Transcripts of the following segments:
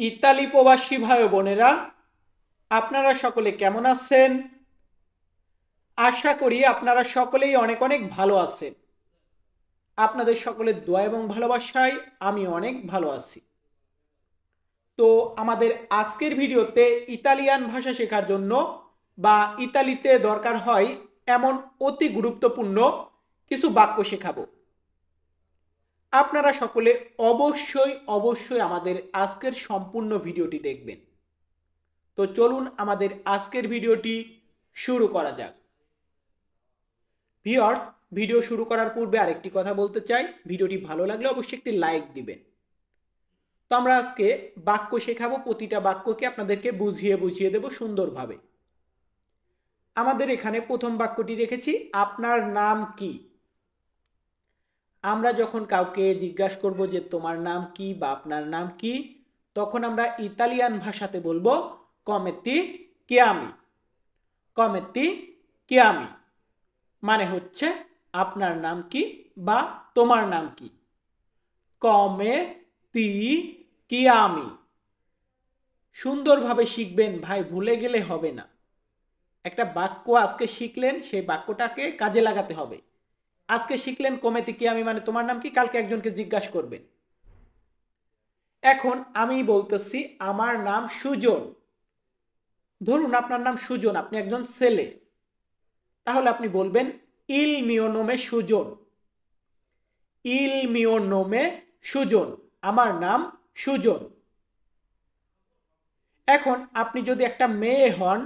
Italy প্রবাসী ভাই বোনেরা, আপনারা সকলে কেমন আছেন? আশা করি আপনারা সকলেই অনেক অনেক ভালো আছেন। আপনাদের সকলের দোয়া এবং ভালোবাসায় আমি অনেক ভালো আছি। তো আমাদের আজকের ভিডিওতে ইতালিয়ান ভাষা শেখার জন্য বা ইতালিতে দরকার হয় এমন অতি গুরুত্বপূর্ণ কিছু বাক্য শেখাবো। আপনারা সকলে অবশ্যই অবশ্যই আমাদের আজকের সম্পূর্ণ ভিডিওটি দেখবেন। তো চলুন আমাদের আজকের ভিডিওটি শুরু করা যাক। ভিউয়ার্স, ভিডিও শুরু করার পূর্বে আরেকটি কথা বলতে চাই, ভিডিওটি ভালো লাগলে অবশ্যই একটি লাইক দিবেন। তো আমরা আজকে বাক্য শেখাবো, প্রতিটা বাক্যকে আপনাদেরকে বুঝিয়ে বুঝিয়ে দেব সুন্দরভাবে। আমাদের এখানে প্রথম বাক্যটি রেখেছি, আপনার নাম কি। আমরা যখন কাউকে জিজ্ঞাসা করব যে তোমার নাম কি বা আপনার নাম কি, তখন আমরা ইতালিয়ান ভাষাতে বলবো কমেতি চিয়ামি। কমেতি চিয়ামি মানে হচ্ছে আপনার নাম কি বা তোমার নাম কি। কমে তি চিয়ামি সুন্দরভাবে শিখবেন ভাই, ভুলে গেলে হবে না। একটা বাক্য আজকে শিখলেন, সেই বাক্যটাকে কাজে লাগাতে হবে। আজকে শিখলেন কমেতি চিয়ামি মানে তোমার নাম কি, কালকে একজনকে জিজ্ঞাসা করবেন। এখন আমি বলতেছি আমার নাম সুজন। ধরুন আপনার নাম সুজন, আপনি একজন ছেলে, তাহলে আপনি বলবেন ইল মিও নোমে সুজন। ইল মিও নোমে সুজন, আমার নাম সুজন। এখন আপনি যদি একটা মেয়ে হন,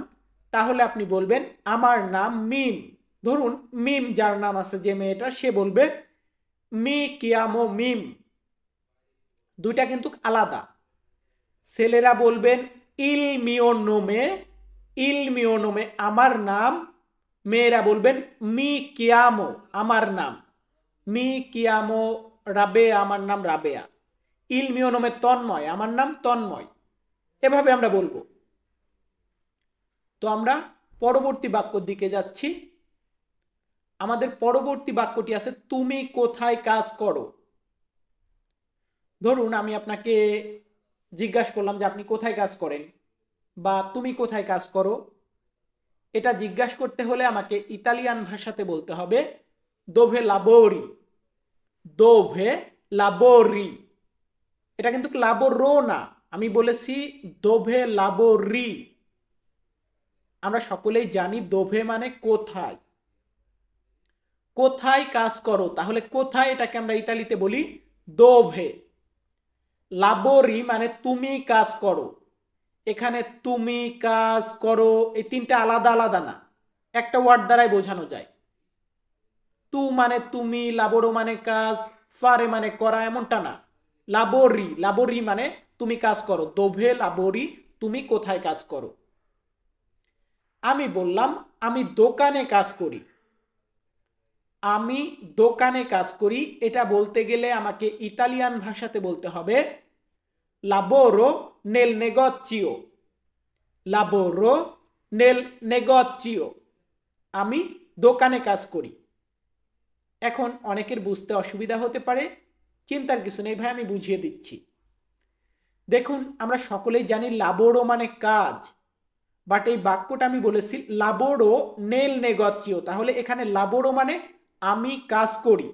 তাহলে আপনি বলবেন আমার নাম মিম। ধরুন মিম যার নাম আছে, যে মেয়েটা, সে বলবে মি কিয়ামো মিম। দুইটা কিন্তু আলাদা। ছেলেরা বলবেন ইল মিও নোমে, ইল মিও নোমে আমার নাম। মেয়েরা বলবেন মি কিয়ামো আমার নাম, মি কিয়ামো রাবে আমার নাম রাবেয়া। ইল মিও নোমে তন্ময় আমার নাম তন্ময়। এভাবে আমরা বলবো। তো আমরা পরবর্তী বাক্যর দিকে যাচ্ছি। আমাদের পরবর্তী বাক্যটি আছে তুমি কোথায় কাজ করো। ধরুন আমি আপনাকে জিজ্ঞাসা করলাম যে আপনি কোথায় কাজ করেন বা তুমি কোথায় কাজ করো। এটা জিজ্ঞাসা করতে হলে আমাকে ইতালিয়ান ভাষাতে বলতে হবে দোভে লাবোরি। দোভে লাবোরি, এটা কিন্তু লাবোরো না, আমি বলেছি দোভে লাবোরি। আমরা সকলেই জানি দোভে মানে কোথায়। কোথায় কাজ করো, তাহলে কোথায় এটাকে আমরা ইতালিতে বলি দোভে। লাবোরি মানে তুমি কাজ করো। এখানে তুমি কাজ করো এই তিনটা আলাদা আলাদা না, একটা ওয়ার্ড দ্বারাই বোঝানো যায়। তু মানে তুমি, লাবোরো মানে কাজ, ফারে মানে করা, এমনটা না। লাবোরি, লাবোরি মানে তুমি কাজ করো। দোভে লাবোরি, তুমি কোথায় কাজ করো। আমি বললাম আমি দোকানে কাজ করি। আমি দোকানে কাজ করি, এটা বলতে গেলে আমাকে ইতালিয়ান ভাষাতে বলতে হবে লাবোরো নেল নেগোচিও। লাবোরো নেল নেগোচিও, আমি দোকানে কাজ করি। এখন অনেকের বুঝতে অসুবিধা হতে পারে, চিন্তার কিছু নেই ভাই, আমি বুঝিয়ে দিচ্ছি। দেখুন আমরা সকলেই জানি লাবোরো মানে কাজ, বাট এই বাক্যটা আমি বলেছি লাবোরো নেল নেগোচিও, তাহলে এখানে লাবোরো মানে আমি কাজ করি।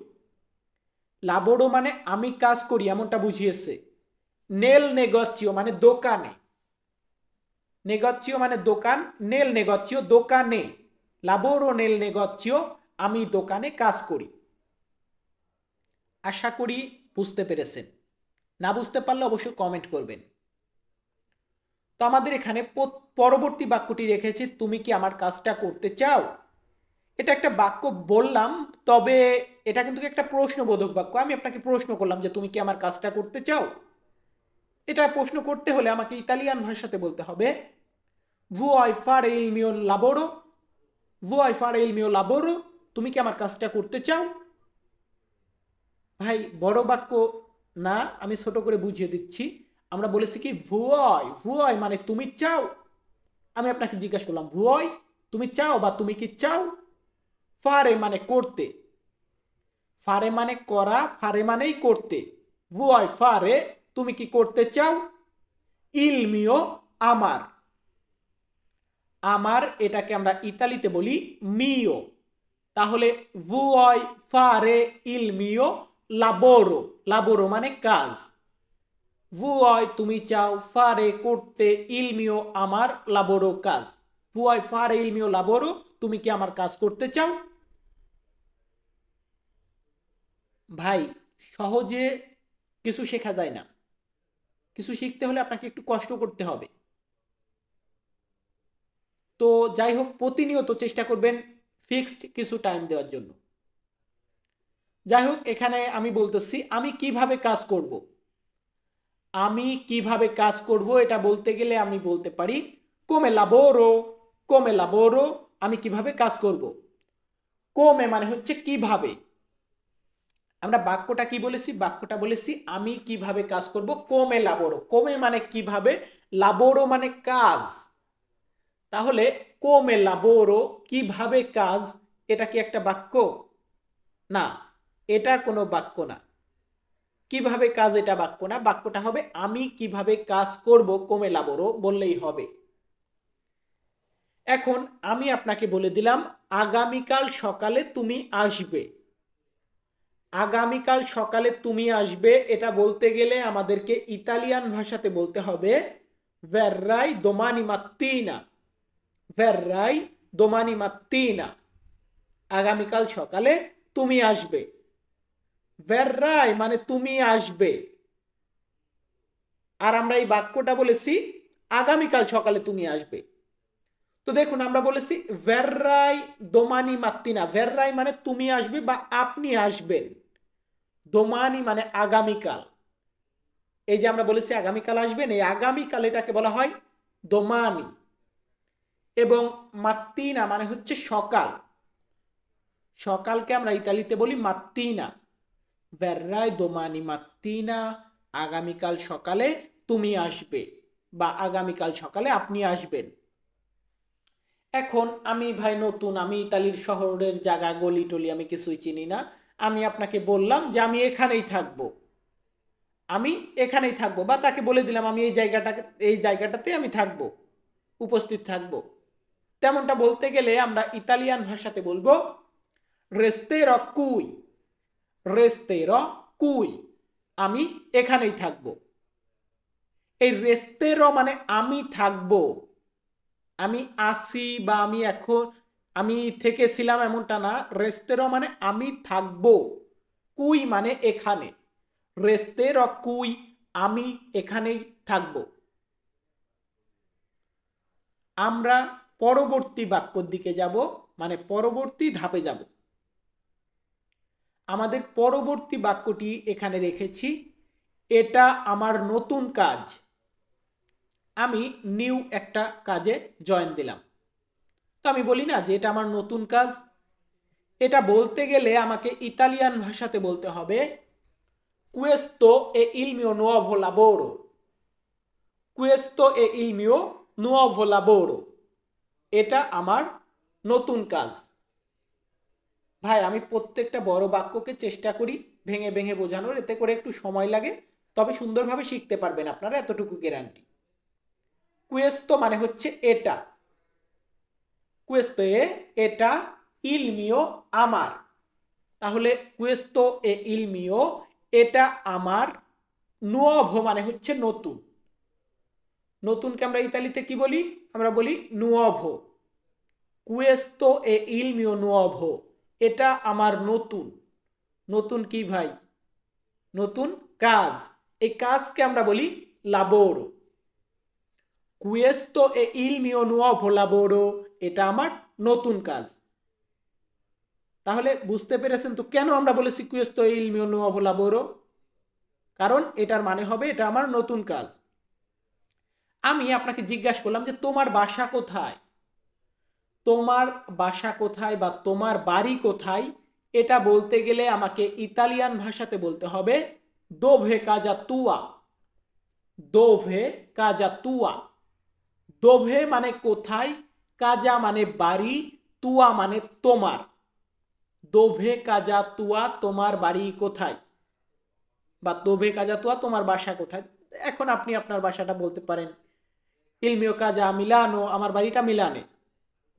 লাবোরো মানে আমি কাজ করি এমনটা বুঝিয়েছে। নেল নেগোচিও মানে দোকানে। নেগোচিও মানে দোকান, নেল নেগোচিও দোকানে। লাবোরো নেল নেগোচিও, আমি দোকানে কাজ করি। আশা করি বুঝতে পেরেছেন। না বুঝতে পারলে অবশ্যই কমেন্ট করবেন। তো আমাদের এখানে পরবর্তী বাক্যটি রেখেছি তুমি কি আমার কাজটা করতে চাও। এটা একটা বাক্য বললাম, তবে এটা কিন্তু একটা প্রশ্নবোধক বাক্য। আমি আপনাকে প্রশ্ন করলাম যে তুমি কি আমার কাজটা করতে চাও। এটা প্রশ্ন করতে হলে আমাকে ইতালিয়ান ভাষাতে বলতে হবে vuoi fare il mio lavoro। vuoi fare il mio lavoro, তুমি কি আমার কাজটা করতে চাও। ভাই বড় বাক্য না, আমি ছোট করে বুঝিয়ে দিচ্ছি। আমরা বলেছি কি vuoi, vuoi মানে তুমি চাও। আমি আপনাকে জিজ্ঞাসা করলাম vuoi তুমি চাও বা তুমি কি চাও। ফারে মানে করতে, ফারে মানে করা, ফারে মানেই করতে। vuoi fare তুমি কি করতে চাও। il mio আমার, আমার এটাকে আমরা ইতালিতে বলি মিও। তাহলে vuoi fare il mio lavoro, lavoro মানে কাজ, vuoi তুমি চাও, fare করতে, il mio আমার, lavoro কাজ। vuoi fare il mio lavoro তুমি কি আমার কাজ করতে চাও? ভাই সহজে কিছু শেখা যায় না, কিছু শিখতে হলে আপনাকে একটু কষ্ট করতে হবে। তো যাই হোক, প্রতিনিয়ত চেষ্টা করবেন ফিক্সড কিছু টাইম দেওয়ার জন্য। যাই হোক, এখানে আমি বলতেছি আমি কিভাবে কাজ করব। আমি কিভাবে কাজ করব এটা বলতে গেলে আমি বলতে পারি come lavoro, come lavoro, আমি কিভাবে কাজ করব। come মানে হচ্ছে কিভাবে। আমরা বাক্যটা কি বলেছি, বাক্যটা বলেছি আমি কিভাবে কাজ করব, come lavoro, come মানে কিভাবে, lavoro মানে কাজ। তাহলে come lavoro কিভাবে কাজ, এটা কি একটা বাক্য? না, এটা কোনো বাক্য না। কিভাবে কাজ এটা বাক্য না, বাক্যটা হবে আমি কিভাবে কাজ করব come lavoro বললেই হবে। এখন আমি আপনাকে বলে দিলাম আগামীকাল সকালে তুমি আসবে। আগামীকাল সকালে তুমি আসবে এটা বলতে গেলে আমাদেরকে ইতালিয়ান ভাষাতে বলতে হবে verrai domani mattina, verrai domani mattina, আগামীকাল সকালে তুমি আসবে। verrai মানে তুমি আসবে, আর আমরা এই বাক্যটা বলেছি আগামীকাল সকালে তুমি আসবে। তো দেখুন আমরা বলেছি verrai domani mattina, verrai মানে তুমি আসবে বা আপনি আসবেন, domani মানে আগামীকাল। এই যে আমরা বলেছি আগামীকাল আসবেন, এই আগামীকাল এটাকে বলা হয় domani। এবং mattina মানে হচ্ছে সকাল, সকালকে আমরা ইতালিতে বলি mattina, verrai domani mattina, আগামীকাল সকালে তুমি আসবে বা আগামীকাল সকালে আপনি আসবেন। এখন আমি ভাই নতুন, আমি ইতালির শহরের জায়গা গলি টলি আমি কিছুই চিনি না, আমি আপনাকে বললাম যে আমি এখানেই থাকবো, আমি এখানেই থাকবো, বা তাকে বলে দিলাম আমি এই জায়গাটাতে আমি থাকবো, উপস্থিত থাকবো। তেমনটা বলতে গেলে আমরা ইতালিয়ান ভাষাতে বলবো resterò qui, resterò qui, আমি এখানেই থাকবো। এই resterò মানে আমি থাকবো, আমি আসি বা আমি এখন আমি থেকেছিলাম এমনটা না, resterò মানে আমি থাকবো, কুই মানে এখানে, resterò qui, আমি এখানেই থাকবো। আমরা পরবর্তী বাক্যর দিকে যাব, মানে পরবর্তী ধাপে যাব। আমাদের পরবর্তী বাক্যটি এখানে রেখেছি, এটা আমার নতুন কাজ। আমি নিউ একটা কাজে জয়েন দিলাম, তো আমি বলি না যে এটা আমার নতুন কাজ। এটা বলতে গেলে আমাকে ইতালিয়ান ভাষাতে বলতে হবে questo è il mio nuovo lavoro, questo è il mio nuovo lavoro, এটা আমার নতুন কাজ। ভাই আমি প্রত্যেকটা বড় বাক্যকে চেষ্টা করি ভেঙে ভেঙে বোঝানোর, এতে করে একটু সময় লাগে, তবে সুন্দরভাবে শিখতে পারবেন আপনারা, এতটুকু গ্যারান্টি। questo মানে হচ্ছে এটা, questo è এটা, il mio আমার, তাহলে questo è il mio এটা আমার, nuovo মানে হচ্ছে নতুন, নতুনকে আমরা ইতালিতে কি বলি, আমরা বলি nuovo, questo è il mio nuovo, এটা আমার নতুন। নতুন কি ভাই, নতুন কাজ, এই কাজকে আমরা বলি lavoro, questo è il mio nuovo lavoro, এটা আমার নতুন কাজ। তাহলে বুঝতে পেরেছেন তো কেন আমরা বলেছি questo è il mio nuovo lavoro, কারণ এটার মানে হবে এটা আমার নতুন কাজ। আমি আপনাকে জিজ্ঞাসা করলাম যে তোমার বাসা কোথায়, তোমার বাসা কোথায় বা তোমার বাড়ি কোথায়, এটা বলতে গেলে আমাকে ইতালিয়ান ভাষাতে বলতে হবে dove casa tua, dove casa tua, dove মানে কোথায়, কাজা মানে বাড়ি, তুয়া মানে তোমার, dove casa tua তোমার বাড়ি কোথায়, বা dove casa tua তোমার বাসা কোথায়। এখন আপনি আপনার ভাষাটা বলতে পারেন ইল মিও কাজা মিলানো, আমার বাড়িটা মিলানে।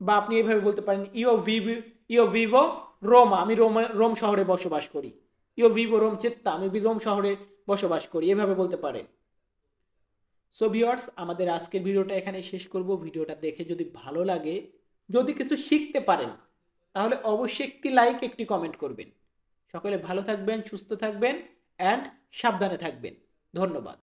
বা আপনি এইভাবে বলতে পারেন ইও ভিভো রোমা, আমি রোম শহরে বসবাস করি। ইও ভিভো রোম চেত্তা, আমি রোম শহরে বসবাস করি, এভাবে বলতে পারেন। সো ভিউয়ার্স, আমাদের আজকের ভিডিওটা এখানে শেষ করব। ভিডিওটা দেখে যদি ভালো লাগে, যদি কিছু শিখতে পারেন, তাহলে অবশ্যই একটি লাইক, একটি কমেন্ট করবেন। সকলে ভালো থাকবেন, সুস্থ থাকবেন অ্যান্ড সাবধানে থাকবেন। ধন্যবাদ।